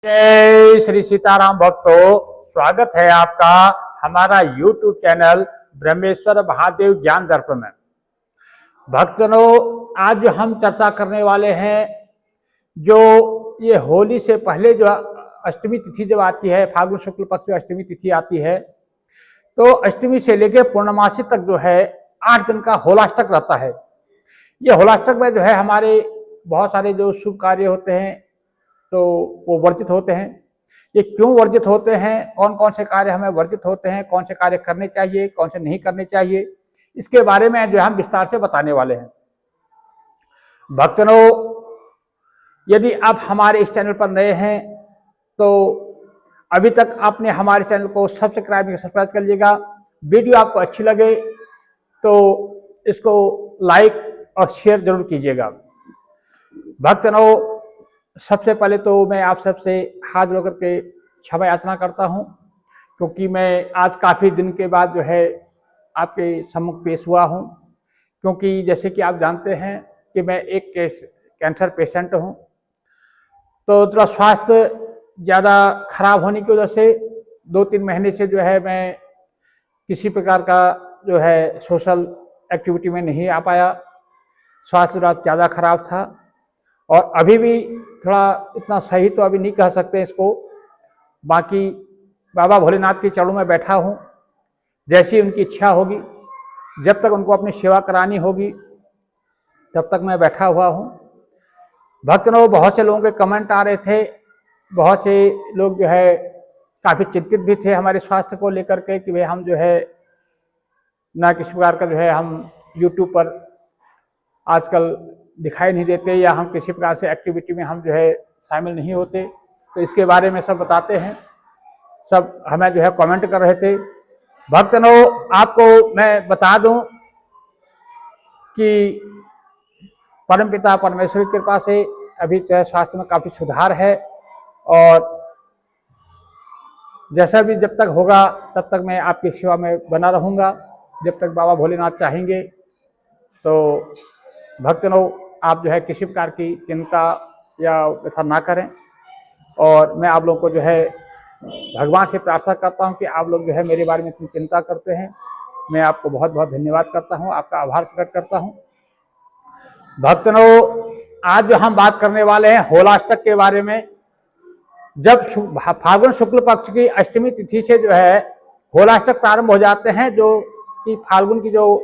जय श्री सीताराम भक्तों, स्वागत है आपका हमारा YouTube चैनल ब्रह्मेश्वर महादेव ज्ञान दर्पण में। भक्तों, आज जो हम चर्चा करने वाले हैं, जो ये होली से पहले जो अष्टमी तिथि जब आती है, फाल्गुन शुक्ल पक्ष में अष्टमी तिथि आती है, तो अष्टमी से लेकर पूर्णमासी तक जो है 8 दिन का होलाष्टक रहता है। ये होलाष्टक में जो है हमारे बहुत सारे जो शुभ कार्य होते हैं तो वो वर्जित होते हैं। ये क्यों वर्जित होते हैं, कौन कौन से कार्य हमें वर्जित होते हैं, कौन से कार्य करने चाहिए, कौन से नहीं करने चाहिए, इसके बारे में जो हम विस्तार से बताने वाले हैं। भक्तों, यदि आप हमारे इस चैनल पर नए हैं तो अभी तक आपने हमारे चैनल को सब्सक्राइब कर लीजिएगा। वीडियो आपको अच्छी लगे तो इसको लाइक और शेयर जरूर कीजिएगा। भक्तों, सबसे पहले तो मैं आप सबसे हाथ जोड़ करके क्षमा याचना करता हूं, क्योंकि मैं आज काफ़ी दिन के बाद जो है आपके सम्मुख पेश हुआ हूं। क्योंकि जैसे कि आप जानते हैं कि मैं एक कैंसर पेशेंट हूं, तो थोड़ा स्वास्थ्य ज़्यादा खराब होने की वजह से 2-3 महीने से जो है मैं किसी प्रकार का जो है सोशल एक्टिविटी में नहीं आ पाया। स्वास्थ्य थोड़ा ज़्यादा खराब था और अभी भी थोड़ा इतना सही तो अभी नहीं कह सकते इसको। बाकी बाबा भोलेनाथ के चरणों में बैठा हूँ, जैसी उनकी इच्छा होगी, जब तक उनको अपनी सेवा करानी होगी तब तक मैं बैठा हुआ हूँ। भक्तों, बहुत से लोगों के कमेंट आ रहे थे, बहुत से लोग जो है काफ़ी चिंतित भी थे हमारे स्वास्थ्य को लेकर के कि भाई हम जो है ना किसी प्रकार का जो है हम यूट्यूब पर आजकल दिखाई नहीं देते, या हम किसी प्रकार से एक्टिविटी में हम जो है शामिल नहीं होते। तो इसके बारे में सब बताते हैं, सब हमें जो है कमेंट कर रहे थे। भक्तों, आपको मैं बता दूं कि परमपिता परमेश्वर की कृपा से अभी जो है स्वास्थ्य में काफ़ी सुधार है, और जैसा भी जब तक होगा तब तक मैं आपकी सेवा में बना रहूँगा, जब तक बाबा भोलेनाथ चाहेंगे। तो भक्तों, आप जो है किसी प्रकार की चिंता या ऐसा ना करें, और मैं आप लोगों को जो है भगवान से प्रार्थना करता हूं कि आप लोग जो है मेरे बारे में इतनी चिंता करते हैं। मैं आपको बहुत बहुत धन्यवाद करता हूं, आपका आभार प्रकट करता हूं। भक्तों, आज जो हम बात करने वाले हैं होलाष्टक के बारे में। जब फाल्गुन शुक्ल पक्ष की अष्टमी तिथि से जो है होलाष्टक प्रारंभ हो जाते हैं, जो कि फाल्गुन की जो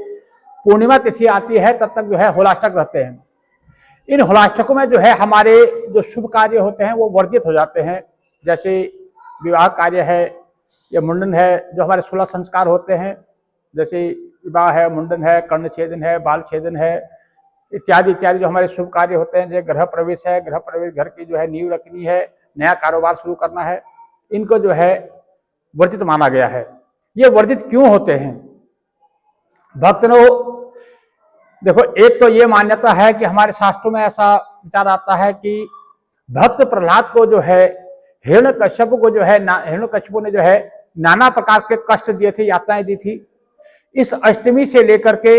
पूर्णिमा तिथि आती है तब तक जो है होलाष्टक रहते हैं। इन होलाष्टकों में जो है हमारे जो शुभ कार्य होते हैं वो वर्जित हो जाते हैं, जैसे विवाह कार्य है या मुंडन है, जो हमारे 16 संस्कार होते हैं, जैसे विवाह है, मुंडन है, कर्ण छेदन है, बाल छेदन है, इत्यादि इत्यादि जो हमारे शुभ कार्य होते हैं। जैसे गृह प्रवेश है, गृह प्रवेश घर की जो है नींव रखनी है, नया कारोबार शुरू करना है, इनको जो है वर्जित माना गया है। ये वर्जित क्यों होते हैं? भक्तों, देखो, एक तो ये मान्यता है कि हमारे शास्त्रों में ऐसा विचार आता है कि भक्त प्रहलाद को जो है हिरण्यकश्यप को जो है हिरण्यकश्यप ने जो है नाना प्रकार के कष्ट दिए थे, यातनाएं दी थी। इस अष्टमी से लेकर के,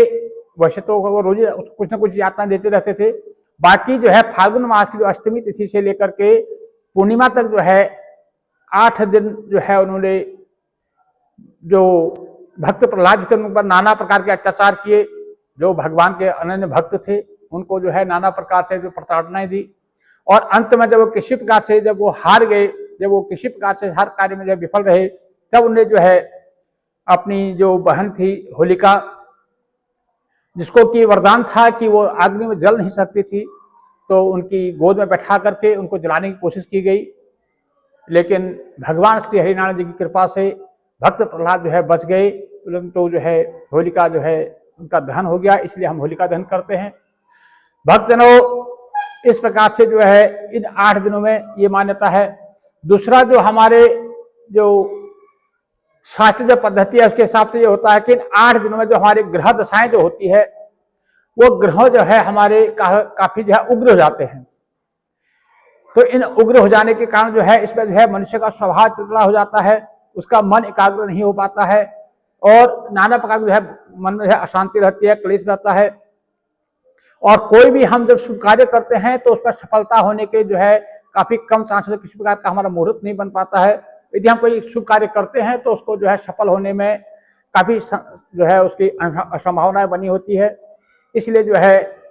वैसे तो वो रोज कुछ ना कुछ यातनाएं देते रहते थे, बाकी जो है फाल्गुन मास की जो अष्टमी तिथि से लेकर के पूर्णिमा तक जो है 8 दिन जो है उन्होंने जो भक्त प्रहलाद जी पर नाना प्रकार के अत्याचार किए। जो भगवान के अनन्य भक्त थे उनको जो है नाना प्रकार से जो प्रताड़नाएं दी, और अंत में जब वो किसी प्रकार से जब वो हार गए, जब वो किसी प्रकार से हर कार्य में जब विफल रहे, तब उन्हें जो है अपनी जो बहन थी होलिका, जिसको कि वरदान था कि वो अग्नि में जल नहीं सकती थी, तो उनकी गोद में बैठा करके उनको जलाने की कोशिश की गई। लेकिन भगवान श्री हरिनारायण जी की कृपा से भक्त प्रहलाद जो है बच गए, तो जो है होलिका जो है उनका दहन हो गया, इसलिए हम होलिका दहन करते हैं। भक्तों, इस प्रकार से जो है इन 8 दिनों में ये मान्यता है। दूसरा, जो हमारे जो शास्त्रीय पद्धति है उसके हिसाब से ये होता है कि इन 8 दिनों में जो हमारे ग्रह दशाएं जो होती है, वो ग्रह जो है हमारे काफी जो है उग्र हो जाते हैं। तो इन उग्र हो जाने के कारण जो है इसमें जो है मनुष्य का स्वभाव चिड़चिड़ा हो जाता है, उसका मन एकाग्र नहीं हो पाता है, और नाना प्रकार जो है मन में जो है अशांति रहती है, क्लेश रहता है। और कोई भी हम जब शुभ कार्य करते हैं तो उस पर सफलता होने के जो है काफी कम चांस किसी प्रकार का हमारा मुहूर्त नहीं बन पाता है। यदि हम कोई शुभ कार्य करते हैं तो उसको जो है सफल होने में काफी जो है उसकी संभावनाएं बनी होती है। इसलिए जो है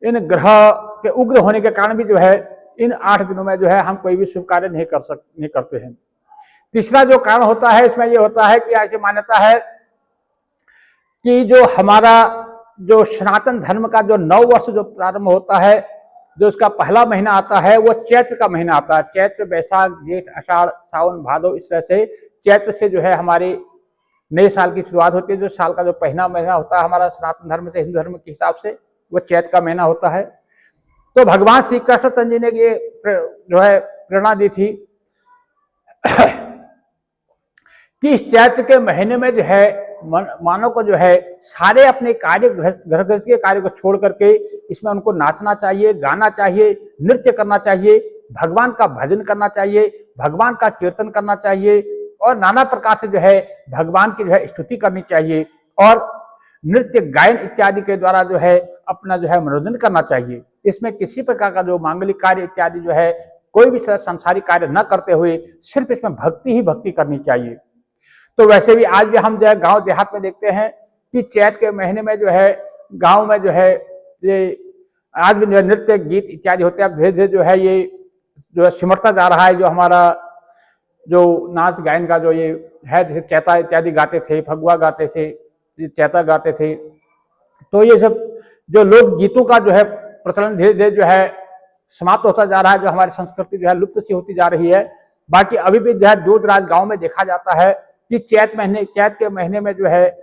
इन ग्रह के उग्र होने के कारण भी जो है इन 8 दिनों में जो है हम कोई भी शुभ कार्य नहीं करते हैं। तीसरा जो कारण होता है इसमें ये होता है कि ऐसी मान्यता है कि जो हमारा जो सनातन धर्म का जो नव वर्ष जो प्रारंभ होता है, जो उसका पहला महीना आता है वो चैत्र का महीना आता है। चैत्र, बैसाख, जेठ, आषाढ़, सावन, भादो, इस तरह से चैत्र से जो है हमारे नए साल की शुरुआत होती है। जो साल का जो पहला महीना होता है हमारा सनातन धर्म से, हिंदू धर्म के हिसाब से वो चैत्र का महीना होता है। तो भगवान श्री कृष्ण चंद्र जी ने ये जो है प्रेरणा दी थी कि इस चैत्र के महीने में जो है मानव को जो है सारे अपने कार्य, घर गृहस्थी के कार्य को छोड़ करके इसमें उनको नाचना चाहिए, गाना चाहिए, नृत्य करना चाहिए, भगवान का भजन करना चाहिए, भगवान का कीर्तन करना चाहिए और नाना प्रकार से जो है भगवान की जो है स्तुति करनी चाहिए और नृत्य, गायन इत्यादि के द्वारा जो है अपना जो है मनोरंजन करना चाहिए। इसमें किसी प्रकार का जो मांगलिक कार्य इत्यादि जो है कोई भी सांसारिक कार्य न करते हुए सिर्फ इसमें भक्ति ही भक्ति करनी चाहिए। तो वैसे भी आज भी हम जो है गांव देहात में देखते हैं कि चैत के महीने में जो है गांव में जो है ये आज भी नृत्य, गीत इत्यादि होते हैं। धीरे धीरे जो है ये जो है सिमटता जा रहा है। जो हमारा जो नाच गायन का जो ये है, जैसे चैता इत्यादि गाते थे, फगुआ गाते थे, चैता गाते थे, तो ये सब जो लोक गीतों का जो है प्रचलन धीरे धीरे जो है समाप्त होता जा रहा है। जो हमारी संस्कृति जो है लुप्त सी होती जा रही है। बाकी अभी भी जो है दूर दराज गाँव में देखा जाता है कि चैत के महीने में जो है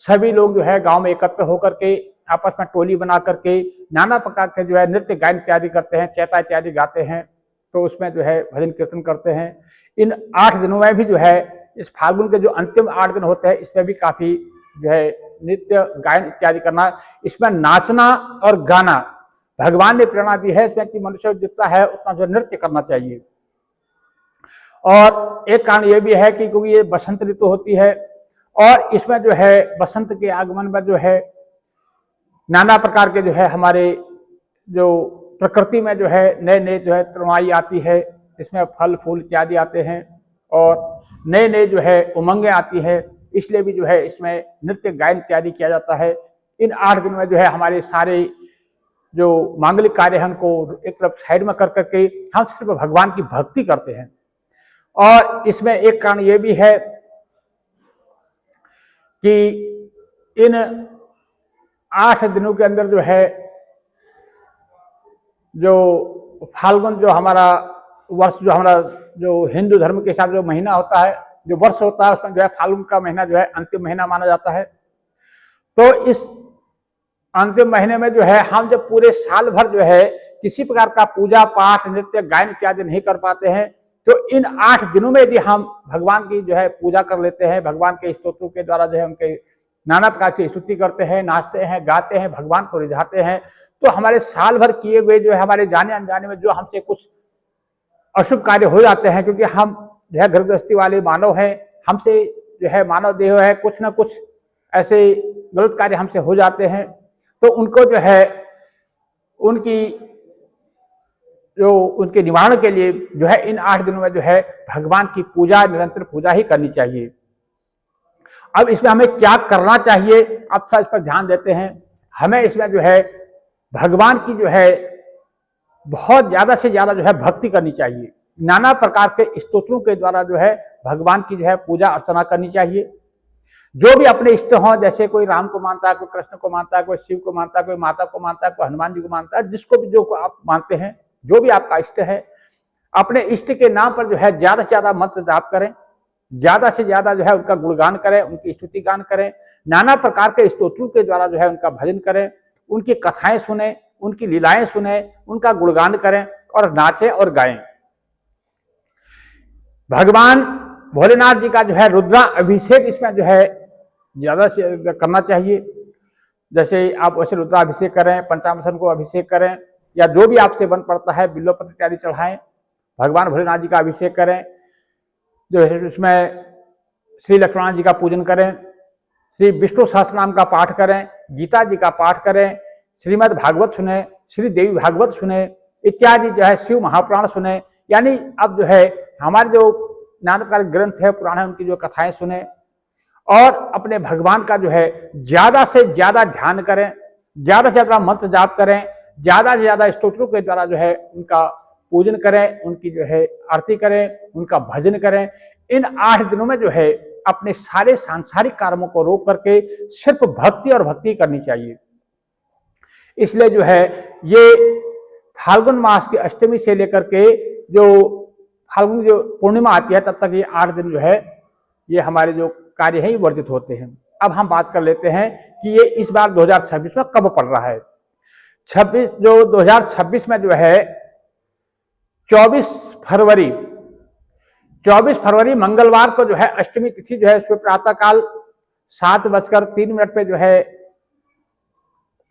सभी लोग जो है गांव में एकत्र होकर के आपस में टोली बना करके नाना प्रकार के जो है नृत्य, गायन इत्यादि करते हैं, चैता इत्यादि गाते हैं। तो उसमें जो है भजन कीर्तन करते हैं। इन 8 दिनों में भी जो है इस फाल्गुन के जो अंतिम 8 दिन होते हैं इसमें भी काफी जो है नृत्य, गायन इत्यादि करना, इसमें नाचना और गाना भगवान ने प्रेरणा दी है इसमें कि मनुष्य जितना है उतना जो नृत्य करना चाहिए। और एक कारण ये भी है कि क्योंकि ये बसंत ऋतु होती है और इसमें जो है बसंत के आगमन में जो है नाना प्रकार के जो है हमारे जो प्रकृति में जो है नए नए जो है तरुणाई आती है। इसमें फल फूल इत्यादि आते हैं और नए नए जो है उमंगें आती है। इसलिए भी जो है इसमें नृत्य, गायन इत्यादि किया जाता है। इन 8 दिन में जो है हमारे सारे जो मांगलिक कार्य हैं उनको एक तरफ साइड में कर करके हम सिर्फ भगवान की भक्ति करते हैं। और इसमें एक कारण ये भी है कि इन 8 दिनों के अंदर जो है जो फाल्गुन जो हमारा वर्ष, जो हमारा जो हिंदू धर्म के हिसाब से जो महीना होता है, जो वर्ष होता है, उसमें जो है फाल्गुन का महीना जो है अंतिम महीना माना जाता है। तो इस अंतिम महीने में जो है हम जब पूरे साल भर जो है किसी प्रकार का पूजा पाठ, नृत्य, गायन इत्यादि नहीं कर पाते हैं, तो इन 8 दिनों में यदि हम भगवान की जो है पूजा कर लेते हैं, भगवान के स्तोत्रों के द्वारा जो है उनके नाना प्रकार की स्तुति करते हैं, नाचते हैं, गाते हैं, भगवान को रिझाते हैं, तो हमारे साल भर किए हुए जो है हमारे जाने अनजाने में जो हमसे कुछ अशुभ कार्य हो जाते हैं, क्योंकि हम जो है घर गृहस्थी वाले मानव हैं, हमसे जो है मानव देह है, कुछ ना कुछ ऐसे गलत कार्य हमसे हो जाते हैं। तो उनको जो है उनके निवारण के लिए जो है इन 8 दिनों में जो है भगवान की पूजा, निरंतर पूजा ही करनी चाहिए। अब इसमें हमें क्या करना चाहिए, आप सब इस पर ध्यान देते हैं। हमें इसमें जो है भगवान की जो है बहुत ज्यादा से ज्यादा जो है भक्ति करनी चाहिए। नाना प्रकार के स्तोत्रों के द्वारा जो है भगवान की जो है पूजा अर्चना करनी चाहिए। जो भी अपने इष्ट हों, जैसे कोई राम को मानता है, कोई कृष्ण को मानता है, कोई शिव को मानता है, कोई माता को मानता है, कोई हनुमान जी को मानता है, जिसको भी जो आप मानते हैं, जो भी आपका इष्ट है, अपने इष्ट के नाम पर जो है ज्यादा से ज्यादा मंत्र जाप करें, ज्यादा से ज्यादा जो है उनका गुणगान करें, उनकी स्तुति गान करें, नाना प्रकार के स्तोत्रों के द्वारा जो है उनका भजन करें, उनकी कथाएं सुने, उनकी लीलाएं सुने, उनका गुणगान करें और नाचें और गाएं। भगवान भोलेनाथ जी का जो है रुद्रा अभिषेक इसमें जो है ज्यादा से करना चाहिए। जैसे आप वैसे रुद्राभिषेक करें, पंचामृत को अभिषेक करें, या जो भी आपसे बन पड़ता है बिल्वपत्र इत्यादि चढ़ाएं, भगवान भोलेनाथ जी का अभिषेक करें। जो है उसमें श्री लक्ष्मण जी का पूजन करें, श्री विष्णु सहस्त्रनाम का पाठ करें, गीता जी का पाठ करें, श्रीमद् भागवत सुने, श्री देवी भागवत सुने, इत्यादि जो है शिव महापुराण सुने। यानी अब जो है हमारे जो नाना प्रकार ग्रंथ है, पुराण है, उनकी जो कथाएं सुने और अपने भगवान का जो है ज्यादा से ज्यादा ध्यान करें, ज्यादा से ज्यादा मंत्र जाप करें, ज्यादा से ज्यादा स्तोत्रों के द्वारा जो है उनका पूजन करें, उनकी जो है आरती करें, उनका भजन करें। इन 8 दिनों में जो है अपने सारे सांसारिक कर्मों को रोक करके सिर्फ भक्ति और भक्ति करनी चाहिए। इसलिए जो है ये फाल्गुन मास की अष्टमी से लेकर के जो फाल्गुन जो पूर्णिमा आती है तब तक ये 8 दिन जो है ये हमारे जो कार्य है वर्जित होते हैं। अब हम बात कर लेते हैं कि ये इस बार 2026 में कब पड़ रहा है। 2026 में जो है 24 फरवरी मंगलवार को जो है अष्टमी तिथि जो है उसमें प्रातःकाल 7:03 पे जो है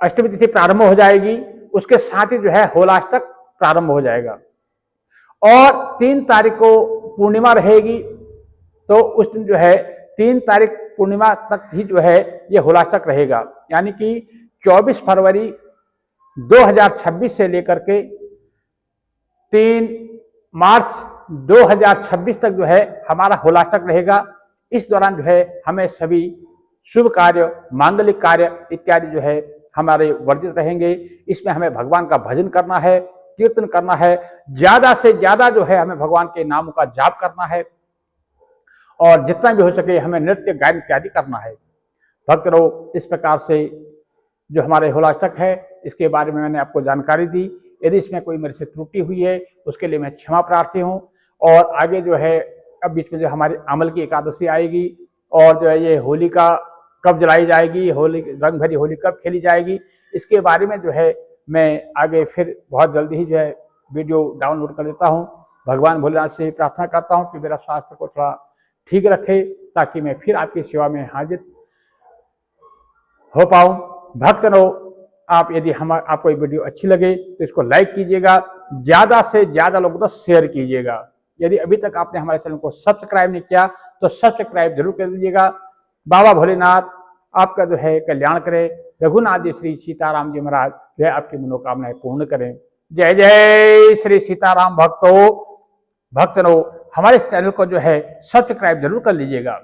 अष्टमी तिथि प्रारंभ हो जाएगी। उसके साथ ही जो है होलाष्टक प्रारंभ हो जाएगा और 3 तारीख को पूर्णिमा रहेगी। तो उस दिन जो है 3 तारीख पूर्णिमा तक ही जो है ये होलाष्टक रहेगा। यानी कि 24 फरवरी 2026 से लेकर के 3 मार्च 2026 तक जो है हमारा होलाष्टक रहेगा। इस दौरान जो है हमें सभी शुभ कार्य, मांगलिक कार्य इत्यादि जो है हमारे वर्जित रहेंगे। इसमें हमें भगवान का भजन करना है, कीर्तन करना है, ज्यादा से ज्यादा जो है हमें भगवान के नामों का जाप करना है और जितना भी हो सके हमें नृत्य गायन इत्यादि करना है। भक्तों, इस प्रकार से जो हमारे होलाष्टक है इसके बारे में मैंने आपको जानकारी दी। यदि इसमें कोई मेरे से त्रुटि हुई है उसके लिए मैं क्षमा प्रार्थी हूँ। और आगे जो है अब बीच में जो हमारी अमल की एकादशी आएगी और जो है ये होली का कब जलाई जाएगी, होली रंग भरी होली कब खेली जाएगी, इसके बारे में जो है मैं आगे फिर बहुत जल्दी ही जो है वीडियो डाउनलोड कर देता हूँ। भगवान भोलेनाथ से प्रार्थना करता हूँ कि मेरा स्वास्थ्य को थोड़ा ठीक रखे ताकि मैं फिर आपकी सेवा में हाजिर हो पाऊँ। भक्तों, आप यदि आपको ये वीडियो अच्छी लगे तो इसको लाइक कीजिएगा, ज़्यादा से ज़्यादा लोगों को शेयर कीजिएगा। यदि अभी तक आपने हमारे चैनल को सब्सक्राइब नहीं किया तो सब्सक्राइब जरूर कर दीजिएगा। बाबा भोलेनाथ आपका जो है कल्याण करें। रघुनाथ जी श्री सीताराम जी महाराज जो है आपकी मनोकामनाएं पूर्ण करें। जय जय श्री सीताराम। भक्तों, हमारे चैनल को जो है सब्सक्राइब जरूर कर लीजिएगा।